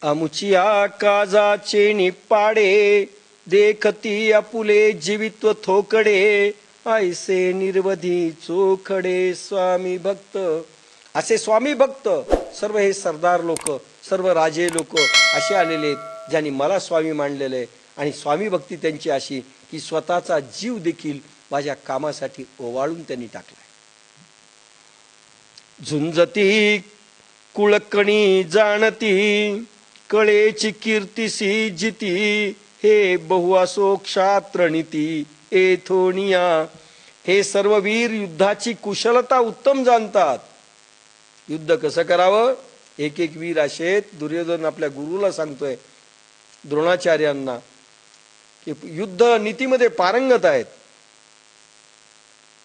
अमुचिया काजाचे निपाडे देखती आपुले जीवित्व थोकडे ऐसे निर्वधी चोखडे स्वामी भक्त। असे स्वामी भक्त सर्व हे सरदार लोक, सर्व राजे लोक असे आलेले आहेत ज्यांनी मला स्वामी मानलेलं आहे। आणि स्वामी भक्ती त्यांची अशी की स्वतःचा जीव देखील माझ्या कामासाठी ओवाळून त्यांनी टाकलाय। झुंजती कुळकणी जाणती कळेची कीर्तिसी जिती हे बहुआसो क्षात्रनीती एथोनिया। हे सर्व वीर युद्धाची कुशलता उत्तम जाणतात। युद्ध कसं करावं एक एक वीर असे दुर्योधन आपल्या गुरुला सांगतोय, द्रोणाचार्यांना, की युद्ध नीतीमध्ये पारंगत आहेत,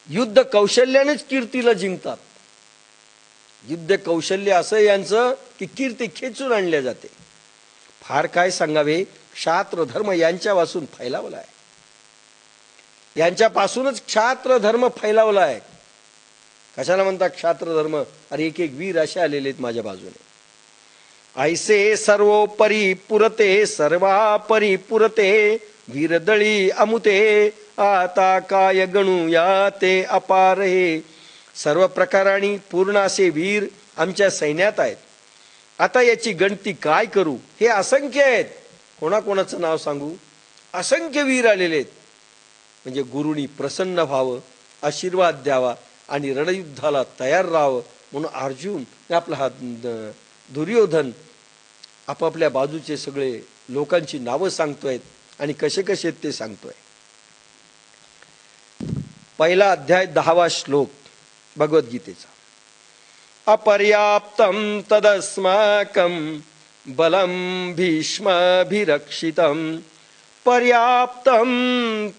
युद्ध कौशल्यानेच कीर्तीला जिंकतात। युद्ध कौशल्य असं यांचं की कीर्ती खेचून आणल्या जाते। फार काय सांगावे, क्षात्र धर्म यांच्यापासून फैलावला आहे, यांच्यापासूनच क्षात्र धर्म फैलावला आहे। कशाला म्हणतात क्षात्र धर्म? अरे एक एक वीर असे आलेले आहेत माझ्या बाजूने। ऐसे सर्वोपरी पुरते सर्वापरी पुरते वीरदळी अमुते आता काय गणू या ते अपार हे। सर्व प्रकाराने पूर्ण असे वीर आमच्या सैन्यात आहेत। आता याची गणती काय करू? हे असंख्य आहेत। कोणाकोणाचं नाव सांगू? असंख्य वीर आलेले आहेत। म्हणजे गुरुनी प्रसन्न व्हावं, आशीर्वाद द्यावा आणि रणयुद्धाला तयार राहावं म्हणून अर्जुन आपला हा दुर्योधन आपापल्या बाजूचे सगळे लोकांची नावं सांगतोय आणि कसे कसे ते सांगतोय। पहिला अध्याय 10वा श्लोक भगवद्गीतेचा। अपर्याप्तं तदस्माकं बलं भीष्माभिरक्षितं पर्याप्तं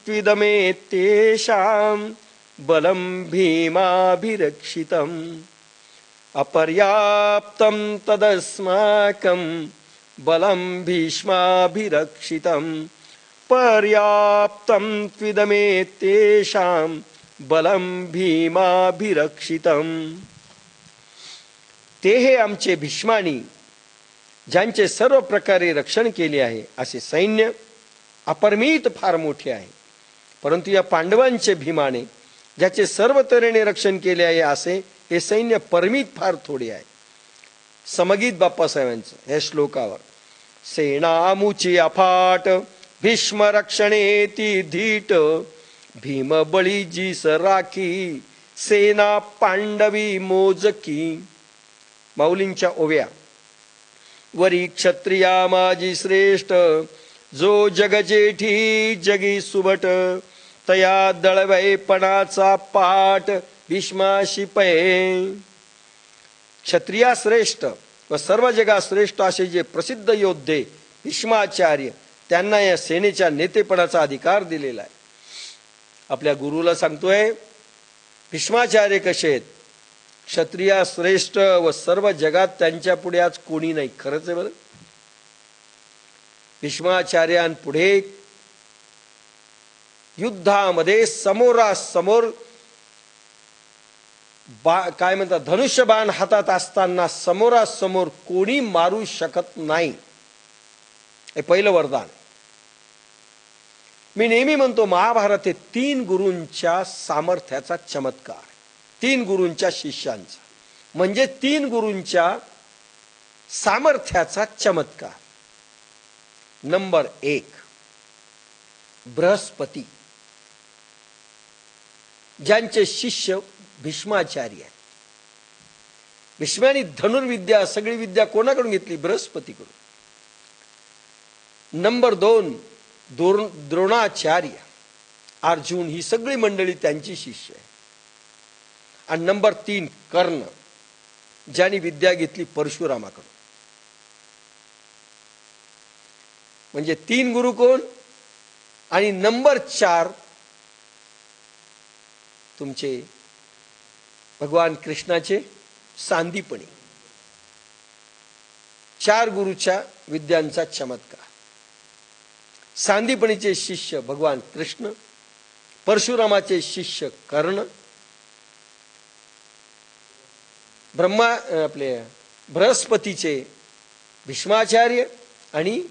त्विदमेतेषां बलं भीमाभिरक्षितं। अपर्याप्तं तदस्माकं बलं भीष्माभिरक्षितं पर्याप्तं त्विदमेतेषां बलं भीमाभिरक्षितं। ते हे आमचे भीष्मानी ज्यांचे सर्व प्रकारे रक्षण केले आहे असे सैन्य अपरिमित फार मोठे आहे, परंतु या पांडवांचे भीमाने ज्याचे सर्व तऱ्हेने रक्षण केले आहे असे हे सैन्य परिमित फार थोडे आहे। समगीत बाप्पासाहेबांचं या श्लोकावर सेनामुची अफाट भीष्म रक्षणेती धीट भीम बळीजी सराखी सेना पांडवी मोजकी। माऊलींच्या ओव्या। वरी क्षत्रिया माझी श्रेष्ठ जो जग जेठी जगी सुबट तया दळवैपणाचा पाठ भीष्माशी पै। क्षत्रिया श्रेष्ठ व सर्व जगा श्रेष्ठ असे जे प्रसिद्ध योद्धे भीष्माचार्य त्यांना या सेनेच्या नेतेपणाचा अधिकार दिलेला आहे। आपल्या गुरुला सांगतोय भीष्माचार्य कसे आहेत? क्षत्रिया श्रेष्ठ व सर्व जगात त्यांच्या पुढे आज कोणी नाही। खरंच आहे बरं। भीष्माचार्यांपुढे युद्धामध्ये समोरासमोर काय म्हणतात धनुष्यबाण हातात असताना समोरासमोर कोणी मारू शकत नाही। हे पहिलं वरदान। मी नेहमी म्हणतो महाभारत हे 3 गुरूंच्या सामर्थ्याचा चमत्कार, 3 गुरूंच्या शिष्यांचा, म्हणजे 3 गुरूंच्या सामर्थ्याचा चमत्कार। नंबर 1 बृहस्पती ज्यांचे शिष्य भीष्माचार्य आहेत। भीष्मानी धनुर्विद्या सगळी विद्या कोणाकडून घेतली? बृहस्पतीकडून। नंबर 2 द्रोणाचार्य, अर्जुन ही सगळी मंडळी त्यांची शिष्य आहे। आणि नंबर 3 कर्ण ज्यांनी विद्या घेतली परशुरामाकडून। म्हणजे 3 गुरु कोण? आणि नंबर 4 तुमचे भगवान कृष्णाचे सांदीपणी। 4 गुरुच्या विद्यांचा चमत्कार। सांदीपणीचे शिष्य भगवान कृष्ण, परशुरामाचे शिष्य कर्ण, आपले बृहस्पतीचे भीष्माचार्य आणि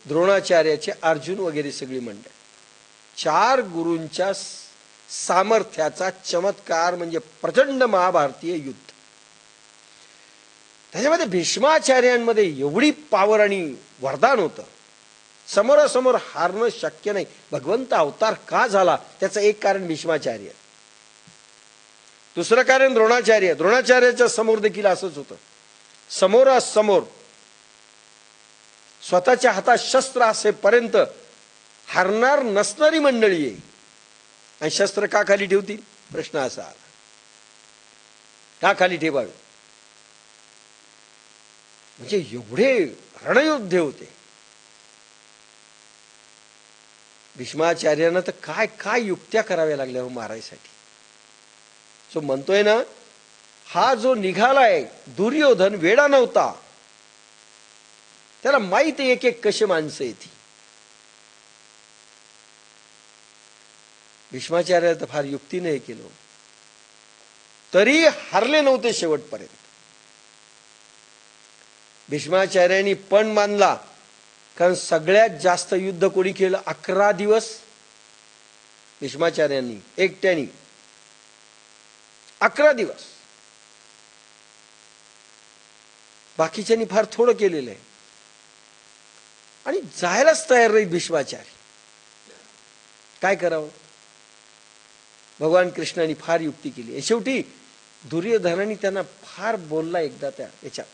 द्रोणाचार्याचे अर्जुन वगैरे सगळी मंडळ, 4 गुरूंच्या सामर्थ्याचा चमत्कार म्हणजे प्रचंड महाभारतीय युद्ध. त्याच्यामध्ये भीष्माचार्यांमध्ये एवढी पावर आणि वरदान होतं, समोरासमोर हारणं शक्य नाही. भगवंत अवतार का झाला त्याचं एक कारण भीष्माचार्य, दुसरं कारण द्रोणाचार्य. द्रोणाचार्याच्या समोर देखील असंच होतं, समोरासमोर स्वतःच्या हातात शस्त्र असेपर्यंत हारणार नसणारी मंडळी आहे. आणि शस्त्र का खाली ठेवतील प्रश्न असा आला, का खाली ठेवावे? म्हणजे एवढे रणयोद्धे होते भीष्माचार्यांना, तर काय काय युक्त्या कराव्या लागल्या हो मारायसाठी. जो म्हणतोय ना, हा जो निघालाय दुर्योधन वेडा नव्हता, त्याला माहित आहे एक एक कशी माणसं येते. भीष्माचार्याला तर फार युक्तीने हे केलं, तरी हरले नव्हते शेवटपर्यंत. भीष्माचार्यांनी पण मानला, कारण सगळ्यात जास्त युद्ध कोणी केलं 11 दिवस भीष्माचार्यांनी एकट्यानी 11 दिवस. बाकीच्यांनी फार थोडं केलेलं आहे. आणि जायलाच तयार नाही भीष्माचार्य. काय करावं? भगवान कृष्णाने फार युक्ती केली. शेवटी दुर्योधनाने त्यांना फार बोलला एकदा त्या याच्यात,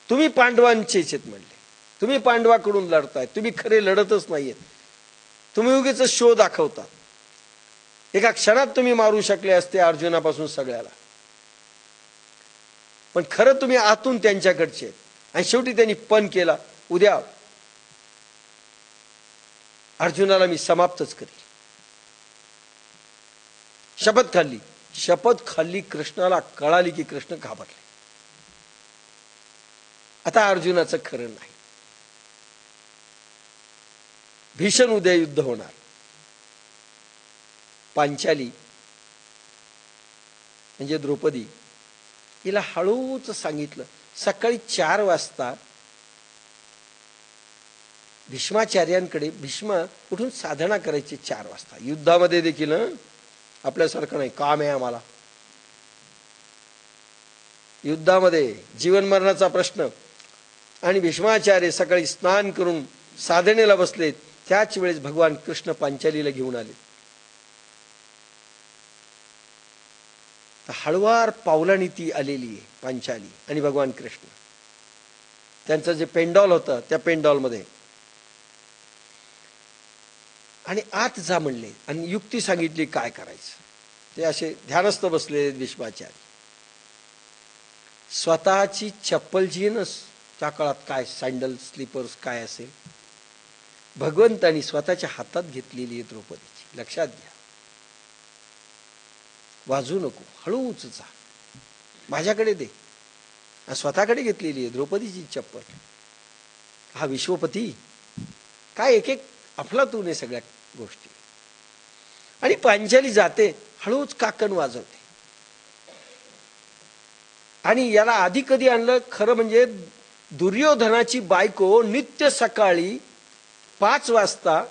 तुम्ही पांडवांचेच आहेत म्हणले, तुम्ही पांडवाकडून लढताय, तुम्ही खरे लढतच नाहीयेत, तुम्ही उगीच शो दाखवता. एका क्षणात तुम्ही मारू शकले असते अर्जुनापासून सगळ्याला, पण खरं तुम्ही आतून त्यांच्याकडचे आहेत. आणि शेवटी त्यांनी पण केला, उद्या अर्जुनाला मी समाप्तच करेल. शपथ खाल्ली. शपथ खाल्ली. कृष्णाला कळाली की कृष्ण घाबरले, आता अर्जुनाचं खरं नाही. भीषण उद्या युद्ध होणार. पांचाली म्हणजे द्रौपदी, हिला हळूच सांगितलं, सकाळी 4 वाजता भीष्माचार्यांकडे, भीष्म उठून साधना करायची 4 वाजता. युद्धामध्ये देखील आपल्यासारखं नाही, काम आहे आम्हाला. युद्धामध्ये जीवन मरणाचा प्रश्न. आणि भीष्माचार्य सकाळी स्नान करून साधनेला बसलेत, त्याच वेळेस भगवान कृष्ण पांचालीला घेऊन आले. हळवार पावलांनी ती आलेली आहे पांचाली आणि भगवान कृष्ण. त्यांचं जे पेंडॉल होतं त्या पेंडॉलमध्ये, आणि आत जा म्हणले आणि युक्ती सांगितली काय करायचं. ते असे ध्यानस्थ बसले भीष्माचार्य. स्वतःची चप्पल जी आहे ना, त्या काळात काय सँडल स्लीपर्स काय असेल, भगवंतानी स्वतःच्या हातात घेतलेली आहे द्रौपदीची. लक्षात घ्या, वाजू नको, हळूच जा, माझ्याकडे दे. स्वतःकडे घेतलेली आहे द्रौपदीची चप्पल. हा विश्वपती काय एक एक अफलातून आहे सगळ्या गोष्टी. आणि पांचाली जाते, हळूच काकण वाजवते. आणि याला आधी कधी आणलं खरं म्हणजे, दुर्योधनाची बायको नित्य सकाळी 5 वाजता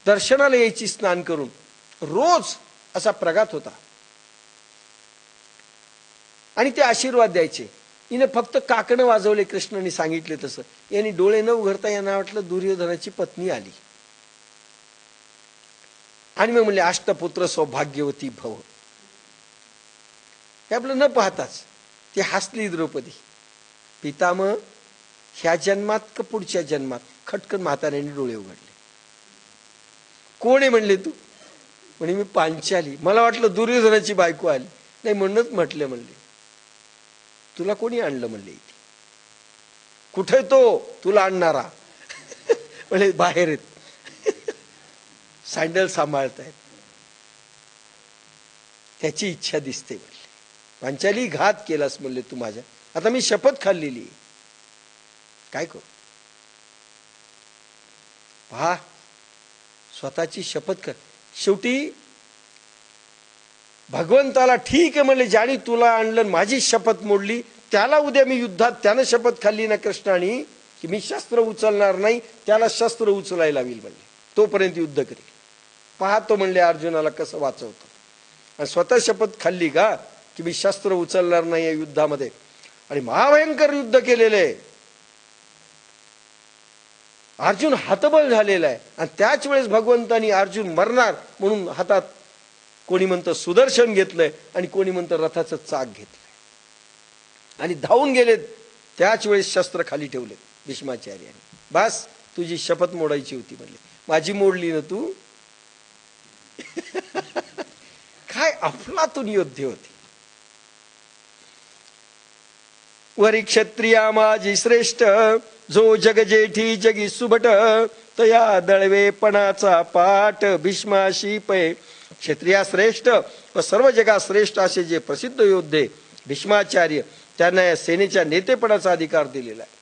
दर्शनाला यायची स्नान करून, रोज असा प्रघात होता. आणि ते आशीर्वाद द्यायचे. हिने फक्त काकणं वाजवले कृष्णाने सांगितले तसं. यांनी डोळे न उघडता यांना वाटलं दुर्योधनाची पत्नी आली. आणि मग म्हणले अष्टपुत्र सौभाग्यवती भव. हे आपलं न पाहताच ती हसली द्रौपदी. पितामह ह्या जन्मात का पुढच्या जन्मात? खटकन म्हाताऱ्याने डोळे उघडले. कोण आहे म्हणले तू? म्हणे मी पांचाली. मला वाटलं दुर्योधनाची बायको आली. नाही म्हणूनच म्हटले. म्हणले तुला कोणी आणलं म्हणले इथे? कुठे तो तुला आणणारा? म्हणजे बाहेर आहेत, सँडल सांभाळतायत. त्याची इच्छा दिसते म्हणले. पांचाली घात केलास म्हणले तू माझ्या. आता मी शपथ खाल्लेली, काय करू? पहा, स्वतःची शपथ कर. शेवटी भगवंताला ठीक आहे म्हणले, ज्याने तुला आणलं माझी शपथ मोडली त्याला उद्या मी युद्धात त्यानं शपथ खाल्ली ना कृष्णाने की मी शस्त्र उचलणार नाही, त्याला शस्त्र उचलायला लावील म्हणले, तोपर्यंत युद्ध करेल. पाहतो म्हणले अर्जुनाला कसं वाचवतो. आणि स्वतः शपथ खाल्ली का की मी शस्त्र उचलणार नाही या युद्धामध्ये. आणि महाभयंकर युद्ध केलेलं आहे. अर्जुन हतबल झालेला आहे. आणि त्याच वेळेस भगवंतानी अर्जुन मरणार म्हणून हातात कोणी म्हणतं सुदर्शन घेतलंय आणि कोणी म्हणतं रथाचं चाक घेतलंय आणि धावून गेलेत. त्याच वेळेस शस्त्र खाली ठेवले भीष्माचार्याने. बस तुझी शपथ मोडायची होती म्हणले, माझी मोडली ना तू. काय अफलातून योद्धे होते. वरी क्षत्रिया माझी श्रेष्ठ, जो जग जेठी जगी सुभट, तया दळवेपणाचा पाठ भीष्माशी पै. क्षत्रिया श्रेष्ठ व सर्व जगा श्रेष्ठ असे जे प्रसिद्ध योद्धे भीष्माचार्य, त्यांना या सेनेच्या नेतेपणाचा अधिकार दिलेला आहे.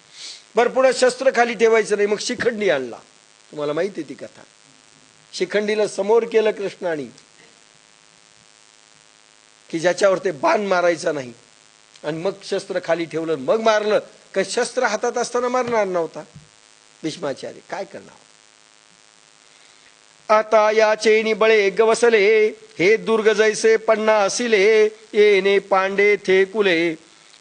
बरं पुढे शस्त्र खाली ठेवायचं नाही. मग शिखंडी आणला. तुम्हाला माहिती आहे ती कथा. शिखंडीला समोर केलं कृष्णाने की ज्याच्यावर ते बाण मारायचा नाही. आणि मग शस्त्र खाली ठेवलं, मग मारलं. का शस्त्र हातात असताना मारणार नव्हता भीष्माचार्य. काय करणार. आता याचे निबळे गवसले, हे दुर्ग जैसे पन्नासिले, येणे पांडे थे कुले,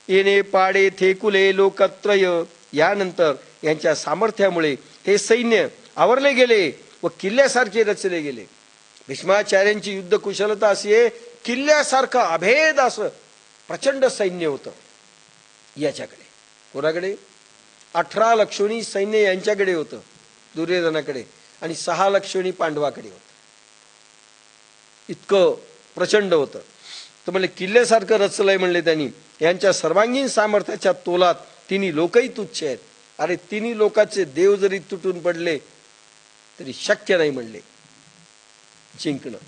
येणे पाडे थे कुले लोकत्रय. यानंतर यांच्या सामर्थ्यामुळे हे सैन्य आवरले गेले व किल्ल्यासारखे रचले गेले. भीष्माचार्यांची युद्ध कुशलता अशी आहे, किल्ल्यासारखं अभेद असं प्रचंड सैन्य होतं याच्याकडे. कोणाकडे? 18 लक्षोनी सैन्य यांच्याकडे होतं दुर्योधनाकडे आणि 6 लक्षोनी पांडवाकडे होतं. इतकं प्रचंड होतं. तर म्हणले किल्ल्यासारखं रचलंय म्हणले त्यांनी. यांच्या सर्वांगीण सामर्थ्याच्या तोलात तिन्ही लोकही तुच्छ आहेत. अरे तिन्ही लोकांचे देव जरी तुटून पडले तरी शक्य नाही म्हणले जिंकणं.